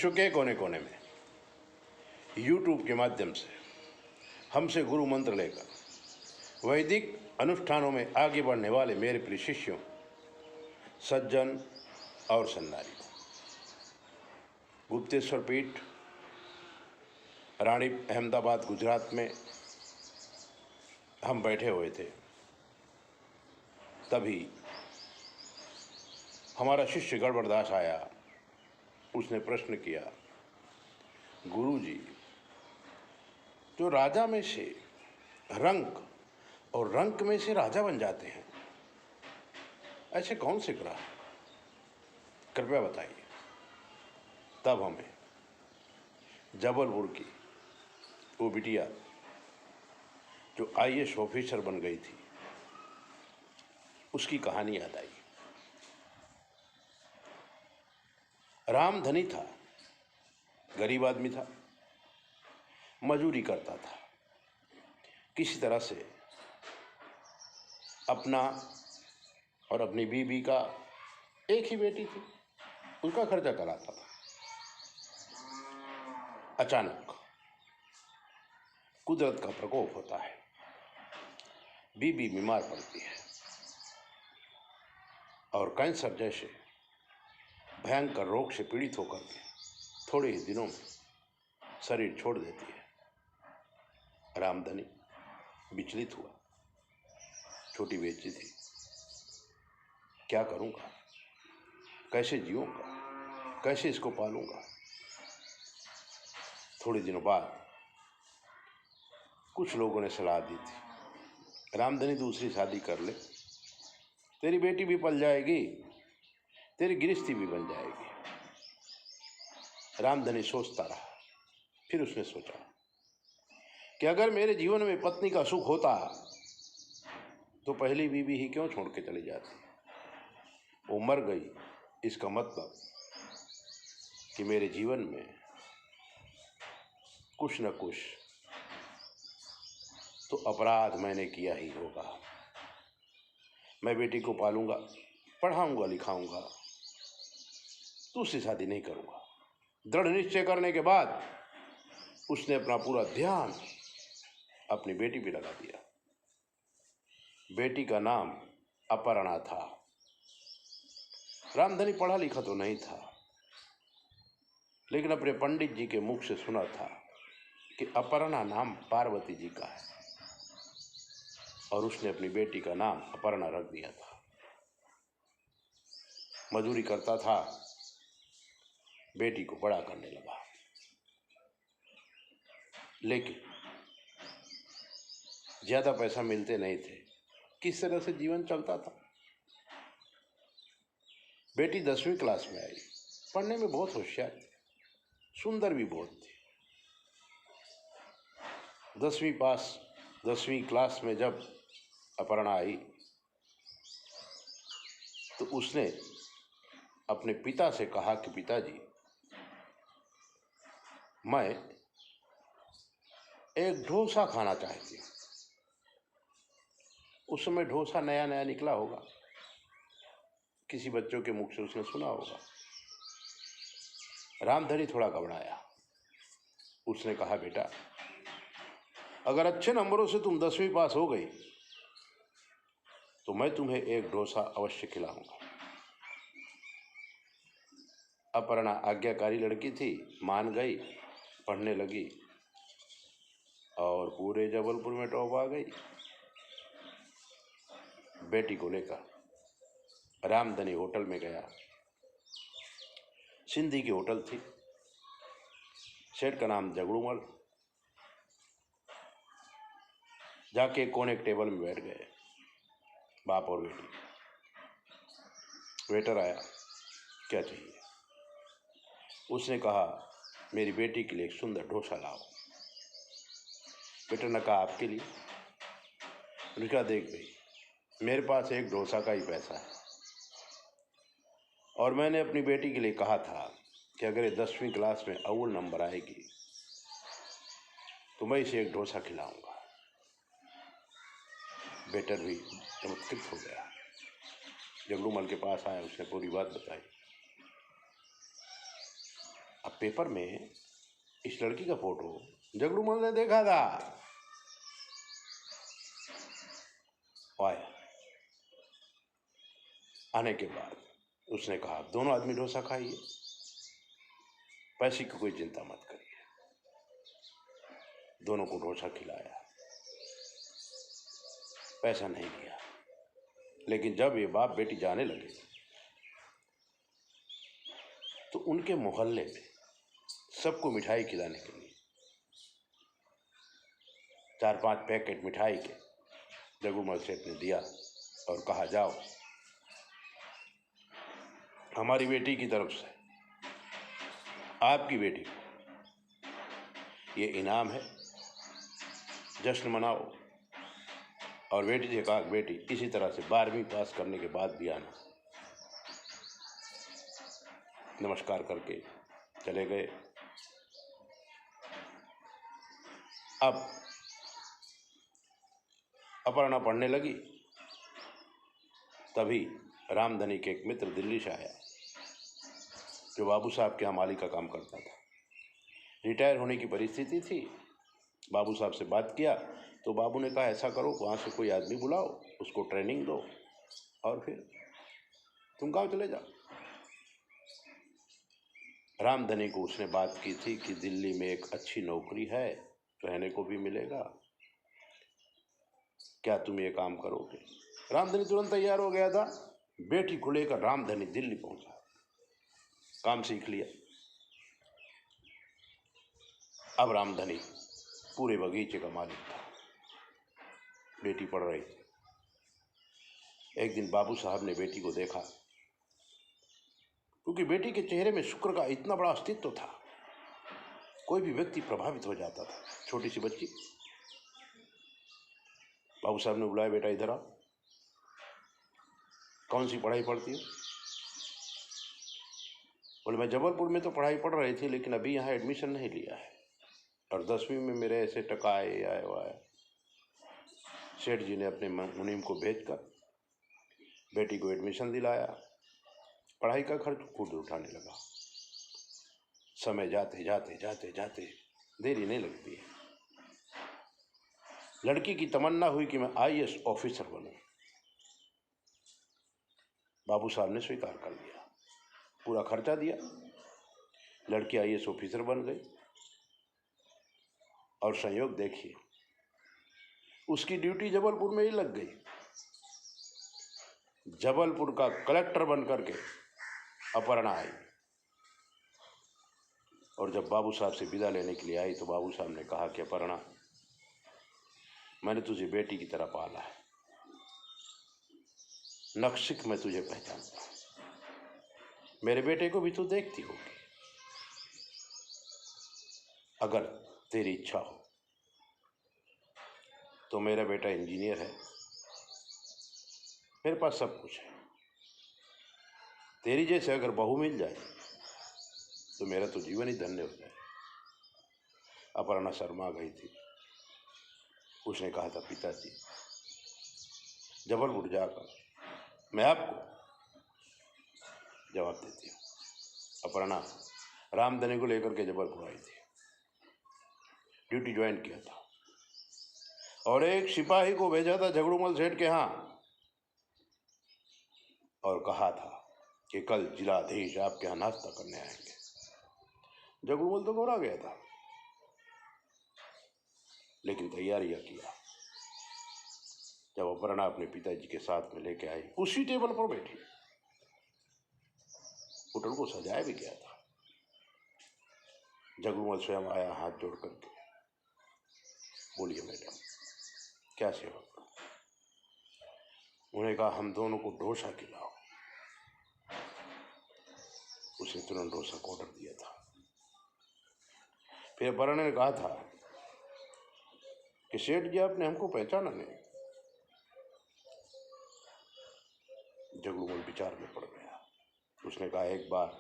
विश्व के कोने कोने में YouTube के माध्यम से हमसे गुरु मंत्र लेकर वैदिक अनुष्ठानों में आगे बढ़ने वाले मेरे प्रिय शिष्यों, सज्जन और सन्नारी, गुप्तेश्वर पीठ, रानी अहमदाबाद, गुजरात में हम बैठे हुए थे। तभी हमारा शिष्य गड़बड़दास आया। उसने प्रश्न किया, गुरुजी, जो राजा में से रंक और रंक में से राजा बन जाते हैं, ऐसे कौन से ग्रह, कृपया बताइए। तब हमें जबलपुर की वो बिटिया जो IAS ऑफिसर बन गई थी, उसकी कहानी याद आई। रामधनी था, गरीब आदमी था, मजूरी करता था। किसी तरह से अपना और अपनी बीवी का, एक ही बेटी थी, उसका खर्चा कराता था। अचानक कुदरत का प्रकोप होता है, बीवी बीमार पड़ती है और कैंसर जैसे भयंकर रोग से पीड़ित होकर के थोड़े ही दिनों में शरीर छोड़ देती है। रामधनी विचलित हुआ, छोटी बेटी थी, क्या करूंगा, कैसे जीऊंगा, कैसे इसको पालूंगा। थोड़े दिनों बाद कुछ लोगों ने सलाह दी थी, रामधनी दूसरी शादी कर ले, तेरी बेटी भी पल जाएगी, तेरी गृहस्थी भी बन जाएगी। रामधनी सोचता रहा। फिर उसने सोचा कि अगर मेरे जीवन में पत्नी का सुख होता तो पहली बीवी ही क्यों छोड़ के चली जाती। वो मर गई, इसका मतलब कि मेरे जीवन में कुछ न कुछ तो अपराध मैंने किया ही होगा। मैं बेटी को पालूंगा, पढ़ाऊंगा, लिखाऊंगा, दूसरी शादी नहीं करूंगा। दृढ़ निश्चय करने के बाद उसने अपना पूरा ध्यान अपनी बेटी पे लगा दिया। बेटी का नाम अपर्णा था। रामधनी पढ़ा लिखा तो नहीं था, लेकिन अपने पंडित जी के मुख से सुना था कि अपर्णा नाम पार्वती जी का है, और उसने अपनी बेटी का नाम अपर्णा रख दिया था। मजदूरी करता था, बेटी को बड़ा करने लगा, लेकिन ज्यादा पैसा मिलते नहीं थे। किस तरह से जीवन चलता था। बेटी 10वीं क्लास में आई, पढ़ने में बहुत होशियार थी, सुंदर भी बहुत थी। 10वीं क्लास में जब अपर्णा आई तो उसने अपने पिता से कहा कि पिताजी, मैं एक डोसा खाना चाहती हूँ। उस समय डोसा नया नया निकला होगा, किसी बच्चों के मुख से उसने सुना होगा। रामधनी थोड़ा घबराया। उसने कहा, बेटा, अगर अच्छे नंबरों से तुम 10वीं पास हो गई तो मैं तुम्हें एक डोसा अवश्य खिलाऊंगा। अपर्णा आज्ञाकारी लड़की थी, मान गई, पढ़ने लगी और पूरे जबलपुर में टॉप आ गई। बेटी को लेकर रामधनी होटल में गया। सिंधी की होटल थी, सेठ का नाम जगड़ूमल। जाके कोने के टेबल में बैठ गए, बाप और बेटी। वेटर आया, क्या चाहिए? उसने कहा, मेरी बेटी के लिए एक सुंदर डोसा लाओ। वेटर ने कहा, आपके लिए? उसने कहा, देख भाई, मेरे पास एक डोसा का ही पैसा है, और मैंने अपनी बेटी के लिए कहा था कि अगर ये 10वीं क्लास में अव्वल नंबर आएगी तो मैं इसे एक डोसा खिलाऊंगा। वेटर भी चमत्कृत हो गया, जगड़ूमल के पास आया, उसने पूरी बात बताई। अब पेपर में इस लड़की का फोटो जगरूमल ने देखा था। आया, आने के बाद उसने कहा दोनों आदमी डोसा खाइए, पैसे की कोई चिंता मत करिए। दोनों को डोसा खिलाया, पैसा नहीं लिया। लेकिन जब ये बाप बेटी जाने लगे तो उनके मोहल्ले में सबको मिठाई खिलाने के लिए 4-5 पैकेट मिठाई के जगरूमल सेठ ने दिया और कहा जाओ, हमारी बेटी की तरफ से आपकी बेटी को ये इनाम है, जश्न मनाओ। और बेटी से कहा बेटी इसी तरह से 12वीं पास करने के बाद भी आना। नमस्कार करके चले गए। अब अपर्णा पढ़ने लगी, तभी रामधनी के एक मित्र दिल्ली से आया जो बाबू साहब के यहाँ माली का काम करता था। रिटायर होने की परिस्थिति थी। बाबू साहब से बात किया तो बाबू ने कहा ऐसा करो, वहाँ से कोई आदमी बुलाओ, उसको ट्रेनिंग दो और फिर तुम गाँव चले जाओ। रामधनी को उसने बात की थी कि दिल्ली में एक अच्छी नौकरी है, रहने को भी मिलेगा, क्या तुम ये काम करोगे? रामधनी तुरंत तैयार हो गया था। बेटी को लेकर रामधनी दिल्ली पहुंचा, काम सीख लिया। अब रामधनी पूरे बगीचे का मालिक था। बेटी पढ़ रही थी। एक दिन बाबू साहब ने बेटी को देखा, क्योंकि बेटी के चेहरे में शुक्र का इतना बड़ा अस्तित्व था, कोई भी व्यक्ति प्रभावित हो जाता था। छोटी सी बच्ची। बाबू साहब ने बुलाया, बेटा इधर आओ, कौन सी पढ़ाई पढ़ती हो? बोले मैं जबलपुर में तो पढ़ाई पढ़ रही थी, लेकिन अभी यहाँ एडमिशन नहीं लिया है, और 10वीं में मेरे ऐसे टका आया हुआ है। सेठ जी ने अपने मुनीम को भेजकर बेटी को एडमिशन दिलाया, पढ़ाई का खर्च खुद उठाने लगा। समय जाते जाते जाते जाते देरी नहीं लगती है। लड़की की तमन्ना हुई कि मैं IAS ऑफिसर बनूं। बाबू साहब ने स्वीकार कर लिया, पूरा खर्चा दिया, लड़की IAS ऑफिसर बन गई। और संयोग देखिए, उसकी ड्यूटी जबलपुर में ही लग गई। जबलपुर का कलेक्टर बन करके अपर्णा आई, और जब बाबू साहब से विदा लेने के लिए आई तो बाबू साहब ने कहा कि अपर्णा, मैंने तुझे बेटी की तरह पाला है, नक्शिक मैं तुझे पहचानता हूं, मेरे बेटे को भी तू देखती होगी। अगर तेरी इच्छा हो तो मेरा बेटा इंजीनियर है, मेरे पास सब कुछ है, तेरी जैसे अगर बहू मिल जाए तो मेरा तो जीवन ही धन्य हो जाए। अपर्णा शर्मा गई थी। उसने कहा था पिताजी, जबलपुर जाकर मैं आपको जवाब देती हूँ। अपर्णा रामधनी को लेकर के जबलपुर आई थी, ड्यूटी ज्वाइन किया था, और एक सिपाही को भेजा था जगरूमल सेठ के यहाँ, और कहा था कि कल जिलाधीश आपके यहाँ नाश्ता करने आएंगे। जगरूमल तो घबरा गया था, लेकिन तैयारियां किया। जब अपर्णा अपने पिताजी के साथ में लेके आई, उसी टेबल पर बैठी, होटल को सजाया भी गया था। जगरूमल स्वयं आया, हाथ जोड़ करके, बोलिए मैडम क्या सेवा करूं? उन्होंने कहा हम दोनों को डोसा खिलाओ। उसने तुरंत डोसा का ऑर्डर दिया था। फिर अपर्णा ने कहा था कि सेठ जी आपने हमको पहचाना नहीं। जगरूमल विचार में पड़ गया। उसने कहा एक बार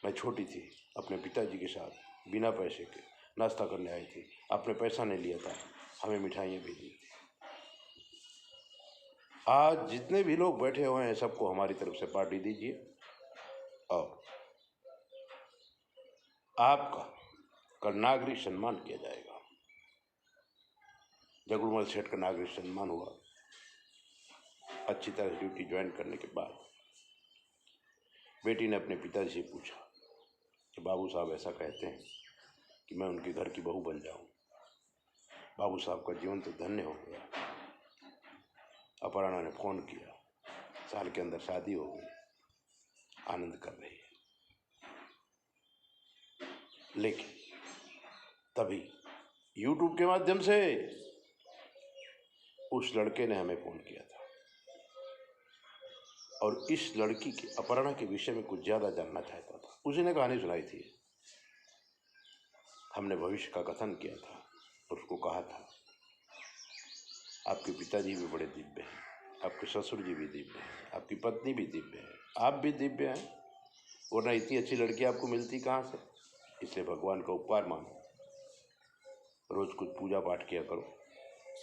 मैं छोटी थी, अपने पिताजी के साथ बिना पैसे के नाश्ता करने आई थी, आपने पैसा नहीं लिया था, हमें मिठाइयाँ भेजी थी। आज जितने भी लोग बैठे हुए हैं सबको हमारी तरफ से पार्टी दीजिए। और आपका कल नागरिक सम्मान किया जाएगा। जगड़ूमल सेठ का नागरिक सम्मान हुआ। अच्छी तरह ड्यूटी ज्वाइन करने के बाद बेटी ने अपने पिताजी से पूछा कि बाबू साहब ऐसा कहते हैं कि मैं उनके घर की बहू बन जाऊं। बाबू साहब का जीवन तो धन्य हो गया। अपर्णा ने फोन किया, साल के अंदर शादी हो गई, आनंद कर रही है। लेकिन तभी YouTube के माध्यम से उस लड़के ने हमें फोन किया था और इस लड़की की अपर्णा के विषय में कुछ ज्यादा जानना चाहता था। उसी ने कहानी सुनाई थी। हमने भविष्य का कथन किया था, उसको कहा था आपके पिताजी भी बड़े दिव्य हैं, आपके ससुर जी भी दिव्य हैं, आपकी पत्नी भी दिव्य है, आप भी दिव्य हैं, वरना इतनी अच्छी लड़की आपको मिलती कहाँ से। इसलिए भगवान का उपकार मानो, रोज कुछ पूजा पाठ किया करो,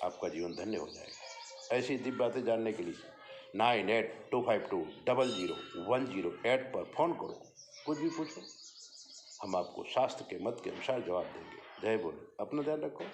आपका जीवन धन्य हो जाएगा। ऐसी दिव्य बातें जानने के लिए 9825200108 पर फोन करो, कुछ भी पूछो, हम आपको शास्त्र के मत के अनुसार जवाब देंगे। जय बोलो, अपना ध्यान रखो।